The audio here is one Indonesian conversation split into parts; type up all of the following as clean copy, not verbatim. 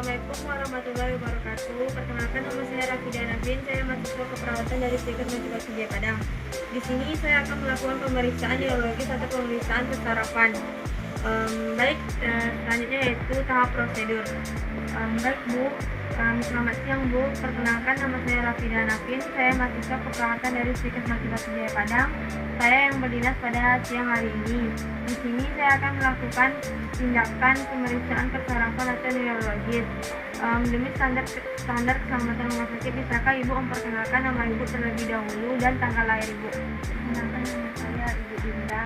Assalamualaikum warahmatullahi wabarakatuh. Perkenalkan, nama saya Rafida Navin. Saya mahasiswa keperawatan dari Stikes Motivasi Jaya Padang. Di sini saya akan melakukan pemeriksaan neurologis atau pemeriksaan kesarapan. Selanjutnya yaitu tahap prosedur. Baik Bu, selamat siang Bu. Perkenalkan, nama saya Rafida Navin. Saya mahasiswa keperawatan dari Stikes Motivasi Jaya Padang. Saya yang berdinas pada siang hari ini. Di sini saya akan melakukan tindakan pemeriksaan kesarapan atau neurologis. Demi standar keselamatan rumah sakit, bisakah Ibu memperkenalkan nama Ibu terlebih dahulu dan tanggal lahir Ibu? Perkenalkan, nama saya Ibu Dinda.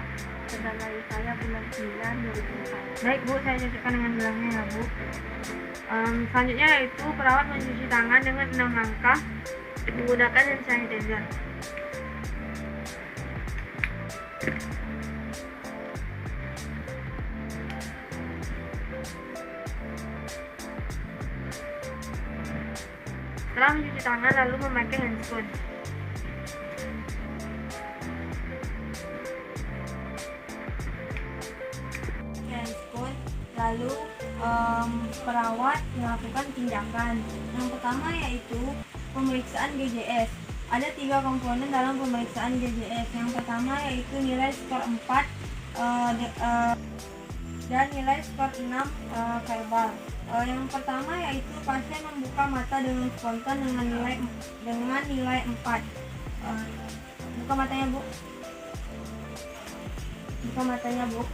Tanggal lahir saya bulan 9 2004. Baik Bu, saya cocokkan dengan bilangnya ya Bu. Selanjutnya yaitu perawat mencuci tangan dengan 6 langkah menggunakan hand sanitizer. Setelah mencuci tangan, lalu memakai handscoon. Lalu perawat melakukan tindakan. Yang pertama yaitu pemeriksaan GJS. Ada 3 komponen dalam pemeriksaan GJS. Yang pertama yaitu nilai skor 4 dan nilai skor 6 verbal. Yang pertama yaitu pasien membuka mata dengan spontan dengan nilai 4. Buka matanya Bu. Buka matanya Bu.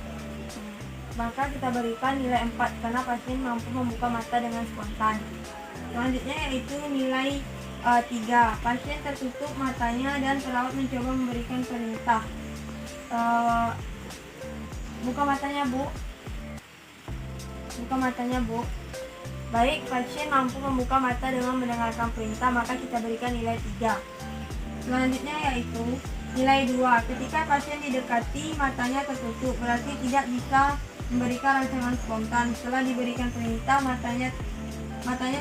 Maka kita berikan nilai 4 karena pasien mampu membuka mata dengan spontan. Selanjutnya yaitu nilai 3. Pasien tertutup matanya dan perawat mencoba memberikan perintah. Buka matanya Bu. Buka matanya Bu. Baik, pasien mampu membuka mata dengan mendengarkan perintah, maka kita berikan nilai 3. Selanjutnya yaitu nilai 2. Ketika pasien didekati, matanya tertutup, berarti tidak bisa memberikan rangsangan spontan. Setelah diberikan perintah, matanya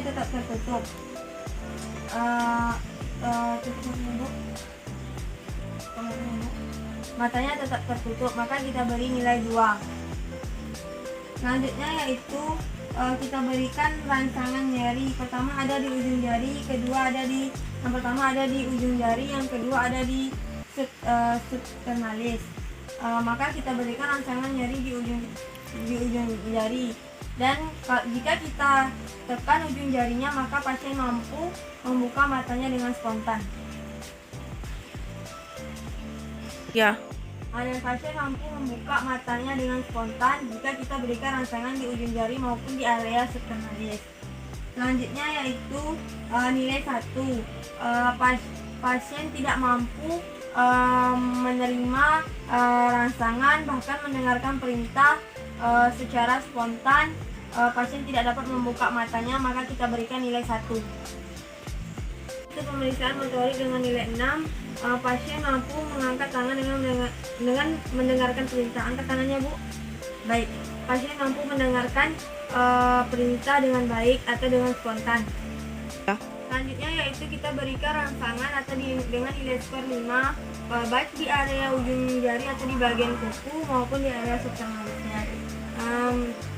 tetap tertutup. Matanya tetap tertutup, maka kita beri nilai 2. Selanjutnya yaitu kita berikan rangsangan nyeri. Pertama ada di ujung jari, yang pertama ada di ujung jari, yang kedua ada di subternalis. Maka kita berikan rangsangan nyeri di ujung jari. Dan jika kita tekan ujung jarinya, maka pasien mampu membuka matanya dengan spontan. Ya. Dan pasien mampu membuka matanya dengan spontan jika kita berikan rangsangan di ujung jari maupun di area subternalis. Selanjutnya yaitu nilai 1. Pasien tidak mampu menerima rangsangan, bahkan mendengarkan perintah secara spontan. Pasien tidak dapat membuka matanya, maka kita berikan nilai 1. Itu pemeriksaan motorik dengan nilai 6. Pasien mampu mengangkat tangan dengan mendengarkan perintah. Angkat tangannya Bu. Baik, pasien mampu mendengarkan perintah dengan baik atau dengan spontan. Ya. Selanjutnya yaitu kita berikan rangsangan atau dengan nilai skor 5, baik di area ujung jari atau di bagian kuku maupun di area subternalisnya.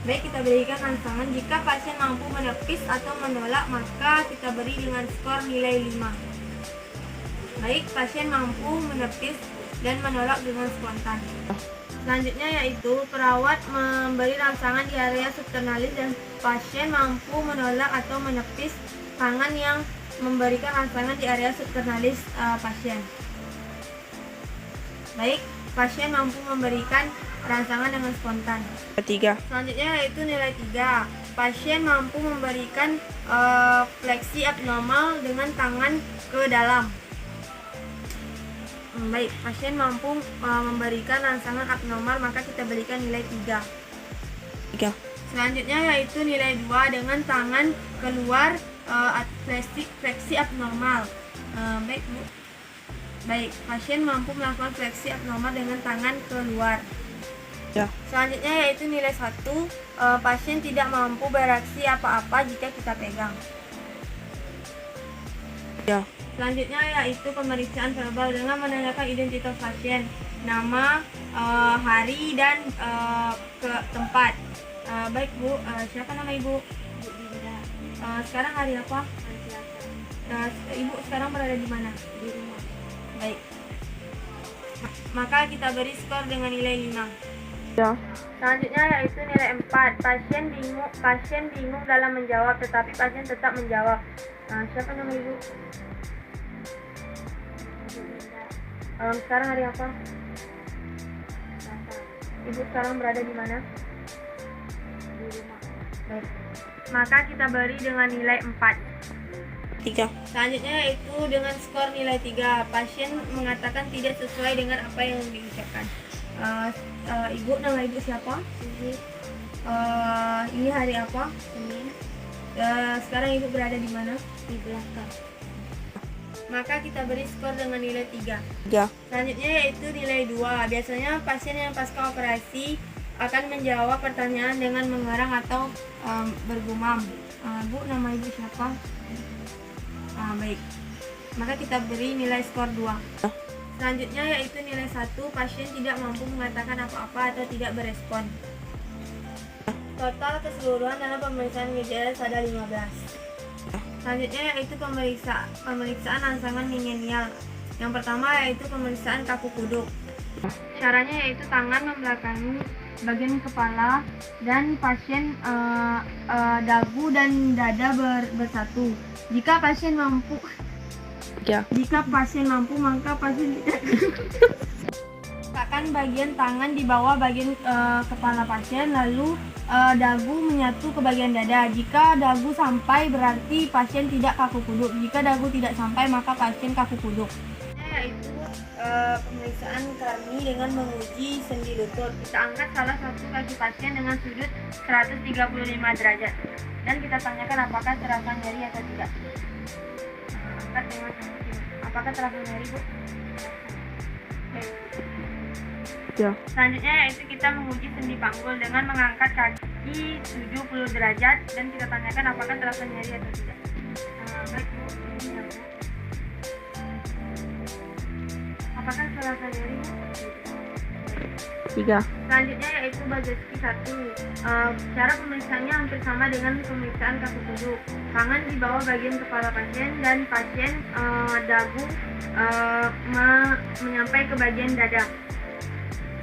Baik, kita berikan rangsangan. Jika pasien mampu menepis atau menolak, maka kita beri dengan skor nilai 5. Baik, pasien mampu menepis dan menolak dengan spontan. Selanjutnya yaitu perawat memberi rangsangan di area subternalis dan pasien mampu menolak atau menepis tangan yang memberikan rangsangan di area subternalis pasien. Baik, pasien mampu memberikan rangsangan dengan spontan. 3. Selanjutnya yaitu nilai 3. Pasien mampu memberikan fleksi abnormal dengan tangan ke dalam. Baik, pasien mampu memberikan rangsangan abnormal, maka kita berikan nilai 3. Selanjutnya yaitu nilai 2 dengan tangan keluar, fleksi abnormal. Baik Bu. Baik, pasien mampu melakukan fleksi abnormal dengan tangan keluar. Ya. Selanjutnya yaitu nilai 1. Pasien tidak mampu bereaksi apa-apa jika kita pegang. Ya. Selanjutnya yaitu pemeriksaan verbal dengan menanyakan identitas pasien, nama, hari, dan ke tempat. Baik Bu, siapa nama Ibu? Bu Dinda. Sekarang hari apa? hari Selasa, Ibu sekarang berada di mana? di rumah. Baik. Maka kita beri skor dengan nilai 5. Ya. Selanjutnya yaitu nilai 4. Pasien bingung dalam menjawab, tetapi pasien tetap menjawab. Siapa nama ibu? Sekarang hari apa? Selasa, Ibu sekarang berada di mana? di rumah. Baik. Maka kita beri dengan nilai 4. 3. Selanjutnya yaitu dengan skor nilai 3. Pasien mengatakan tidak sesuai dengan apa yang diucapkan. Ibu, nama ibu siapa? Susi, Ini hari apa? Senin, Sekarang ibu berada di mana? di belakang. Maka kita beri skor dengan nilai 3. 3. Selanjutnya yaitu nilai 2. Biasanya pasien yang pasca operasi akan menjawab pertanyaan dengan mengarang atau bergumam. Bu, nama ibu siapa? Baik. Maka kita beri nilai skor 2. Selanjutnya yaitu nilai 1. Pasien tidak mampu mengatakan apa-apa atau tidak berespon. Total keseluruhan dalam pemeriksaan gejala ada 15. Selanjutnya yaitu pemeriksaan rangsangan mingenial. Yang pertama yaitu pemeriksaan kaku kuduk. Caranya yaitu tangan membelakangi bagian kepala dan pasien dagu dan dada bersatu. Jika pasien mampu maka pasien tidak letakkan bagian tangan di bawah bagian kepala pasien, lalu dagu menyatu ke bagian dada. Jika dagu sampai berarti pasien tidak kaku kuduk. Jika dagu tidak sampai maka pasien kaku kuduk. Yaitu pemeriksaan karni dengan menguji sendi lutut. Kita angkat salah satu kaki pasien dengan sudut 135 derajat dan kita tanyakan apakah terasa nyeri atau tidak. Angkat dengan sensitif. Apakah terasa nyeri, Bu? Ya. Selanjutnya yaitu kita menguji sendi panggul dengan mengangkat kaki 70 derajat dan kita tanyakan apakah terasa nyeri atau tidak. Baik, Bu. Ini ya, Bu. Apakah terasa nyeri, Bu? 3. Selanjutnya yaitu Bajeski 1. Cara pemeriksaannya hampir sama dengan pemeriksaan kaku kuduk. Tangan di bawah bagian kepala pasien dan pasien dagu menyampai ke bagian dada.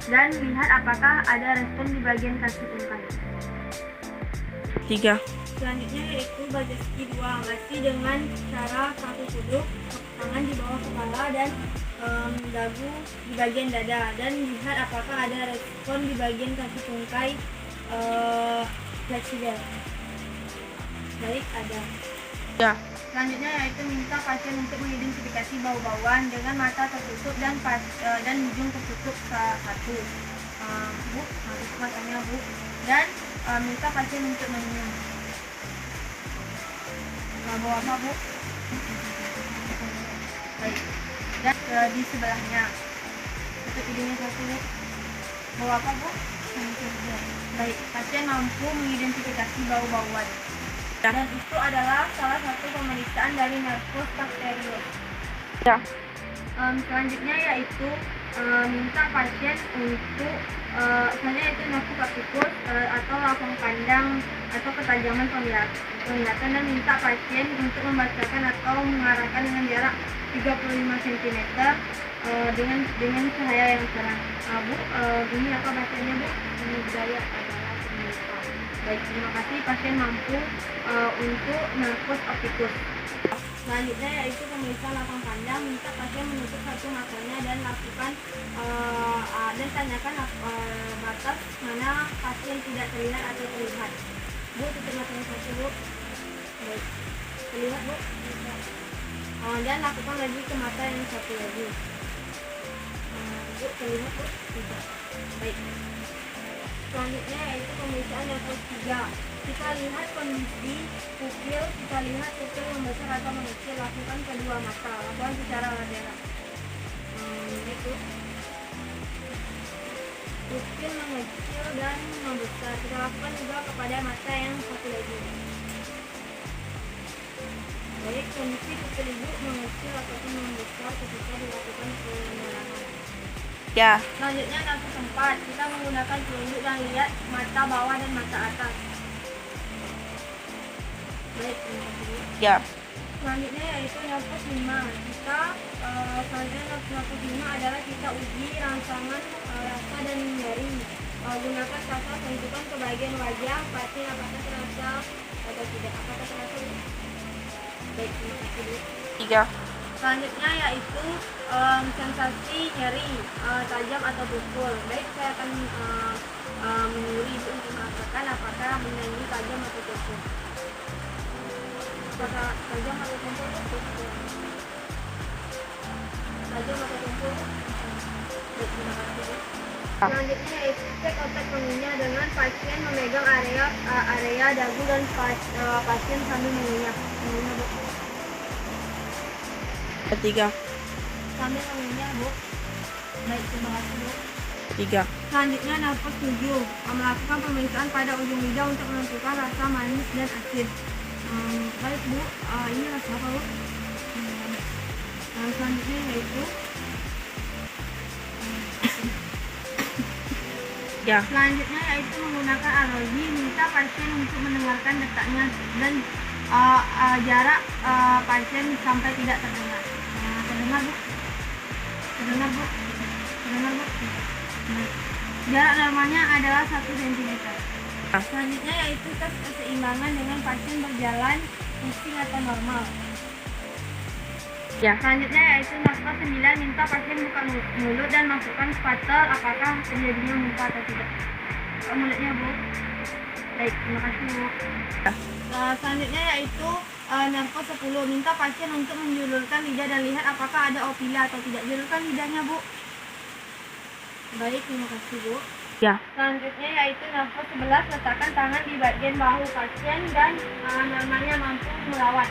Dan lihat apakah ada respon di bagian kaki tungkai. 3. Selanjutnya yaitu Bajeski 2. Masih dengan cara kaku kuduk, tangan di bawah kepala dan dagu di bagian dada, dan lihat apakah ada respon di bagian kaki tungkai fleksibel. Baik, ada. Ya. Selanjutnya yaitu minta pasien untuk mengidentifikasi bau-bauan dengan mata tertutup dan hidung tertutup satu. Bu, harus matanya, Bu. Dan minta pasien untuk menyium. Bau apa, Bu? Baik. Dan di sebelahnya. Tutup hidungnya satu, Bu. Bau apa, Bu? Baik, pasien mampu mengidentifikasi bau-bauan. Dan itu adalah salah satu pemeriksaan dari narkos bakterius. Ya. Selanjutnya yaitu minta pasien untuk selanjutnya yaitu narkopapikus atau lapang pandang atau ketajaman penglihatan, dan minta pasien untuk membacakan atau mengarahkan dengan jarak 35 cm dengan cahaya yang terang. Bu, ini apa bacanya, Bu? Ini gaya adalah penyelidikan. Baik, terima kasih. Pasien mampu untuk narkos optikus. Selanjutnya yaitu pemeriksaan lapang pandang. Minta pasien menutup satu matanya dan lakukan dan tanyakan batas mana pasien tidak terlihat atau terlihat. Bu, tutup matanya satu, Bu. Baik. Terlihat, Bu? Dan lakukan lagi ke mata yang satu lagi. Bu, terlihat, Bu? Tidak. Baik. Selanjutnya yaitu pemeriksaan level 3. Kita lihat kondisi pupil, kita lihat pupil membesar atau mengecil. Lakukan kedua mata, lakukan secara lateral. Itu pupil mengecil dan membesar. Kita lakukan juga kepada mata yang satu lagi. Baik, kondisi pupil ibu mengecil ataupun membesar ketika dilakukan penerangan. Ya. Selanjutnya kasus 4, kita menggunakan telunjuk dan lihat mata bawah dan mata atas. Baik, terima kasih. 3, Selanjutnya yaitu nafas 5. Selanjutnya nafas 5 adalah kita uji rangsangan rasa dan nyeri. Gunakan kata tunjukkan ke bagian wajah, pasti apakah terasa atau tidak. Apakah terasa? Baik, terima kasih Bu. 3, Selanjutnya yaitu sensasi nyeri, tajam atau pukul. Baik, saya akan menyuruh Ibu untuk mengatakan apakah benda ini tajam atau pukul. Apakah tajam atau pukul? Tajam atau pukul? Baik, terima kasih Bu. Selanjutnya yaitu cek otak pengunyah dengan pasien memegang area dagu dan pasien sambil mengunyah. Mengunyah Bu. 3, Sambil mengunyah Bu. Baik, terima kasih Bu. 3, Selanjutnya nafas 7, melakukan pemeriksaan pada ujung lidah untuk menentukan rasa manis dan asin. Baik Bu, ini rasa apa Bu? Selanjutnya yaitu Selanjutnya yaitu menggunakan alergi, minta pasien untuk mendengarkan detaknya dan jarak pasien sampai tidak terdengar. Terdengar Bu? Terdengar Bu? Terdengar Bu? Jarak normalnya adalah 1 cm. Selanjutnya yaitu tes keseimbangan dengan pasien berjalan pusing atau normal. Ya. Selanjutnya yaitu nafas 9, minta pasien buka mulut dan masukkan spatel apakah terjadinya muntah atau tidak. Buka mulutnya Bu. Baik, terima kasih Bu. Ya. Selanjutnya yaitu nafas 10, minta pasien untuk menjulurkan lidah dan lihat apakah ada opila atau tidak. Julurkan lidahnya Bu. Baik, terima kasih Bu. Ya. Selanjutnya yaitu nafas 11, letakkan tangan di bagian bahu pasien dan namanya mampu melawan.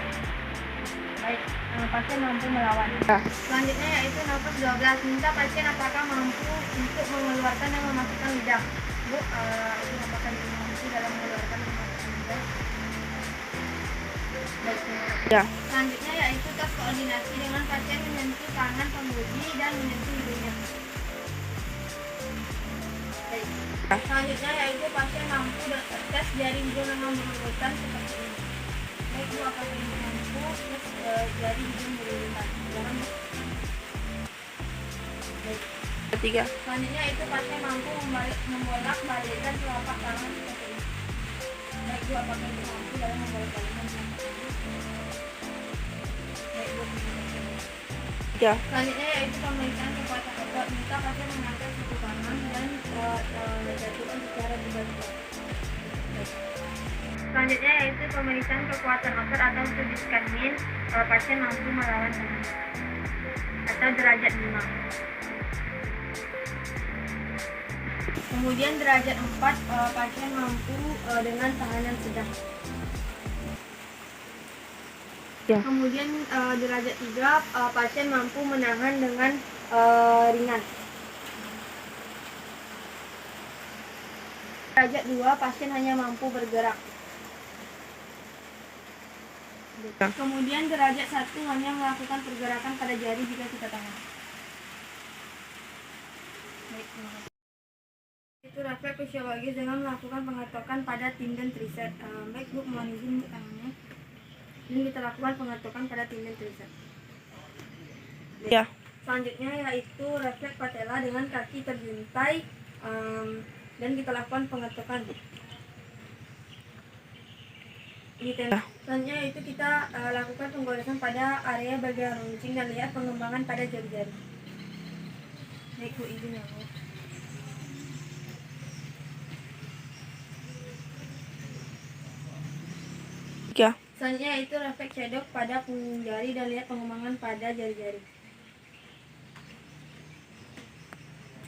Baik, pasien mampu melawan. Ya. Selanjutnya yaitu nafas 12, minta pasien apakah mampu untuk mengeluarkan dan memasukkan lidah. Bu, ini apakah ibu mampu dalam mengeluarkan dan memasukkan lidah? Baik, terima kasih. Ya. Selanjutnya yaitu tes koordinasi dengan pasien menyentuh tangan pengemudi dan menyentuh hidungnya. Baik. Selanjutnya yaitu pasien mampu tes jari hidung dengan berurutan seperti ini. Baik Bu, apakah ibu mampu tes jari hidung berurutan? Jangan Bu. Baik. 3, Selanjutnya itu pasien mampu membolak-balikkan telapak tangan seperti ini. Baik Bu, apakah ibu mampu dalam membolak-balikkan telapak tangan? Baik Bu. 3, Selanjutnya yaitu pemeriksaan kekuatan otot, minta pasien mengangkat satu tangan dan jatuhkan secara tiba-tiba. Selanjutnya yaitu pemeriksaan kekuatan otot atau tuliskan min, pasien mampu melawan tangan atau derajat 5. Kemudian derajat 4, pasien mampu dengan tahanan sedang. Ya. Kemudian derajat 3, pasien mampu menahan dengan ringan. Derajat 2, pasien hanya mampu bergerak. Ya. Kemudian derajat 1 hanya melakukan pergerakan pada jari jika kita tahan. Baik, terima kasih. Itu refleks fisiologis dengan melakukan pengetokan pada tendon tricep. Baik Bu, mohon izin tangannya. Ini kita lakukan pengetokan pada tendon tricep. Ya. Selanjutnya yaitu refleks patella dengan kaki terjuntai dan kita lakukan pengetokan. Selanjutnya yaitu kita lakukan penggoresan pada area bagian runcing dan lihat pengembangan pada jari-jari. Baik Bu, izin ya Bu. Ya. Selanjutnya yaitu refleks shadow pada punggung jari dan lihat pengembangan pada jari-jari.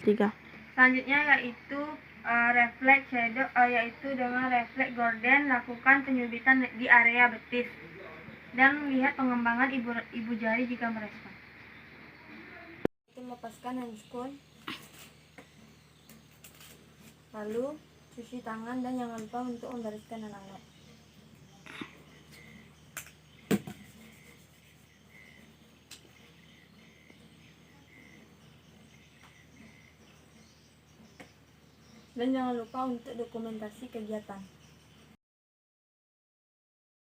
3, Selanjutnya yaitu refleks shadow yaitu dengan refleks Gordon, lakukan penyubitan di area betis dan lihat pengembangan ibu jari jika merespon. Itu melepaskan handphone, lalu cuci tangan dan jangan lupa untuk membereskan alat-alat. Dan jangan lupa untuk dokumentasi kegiatan.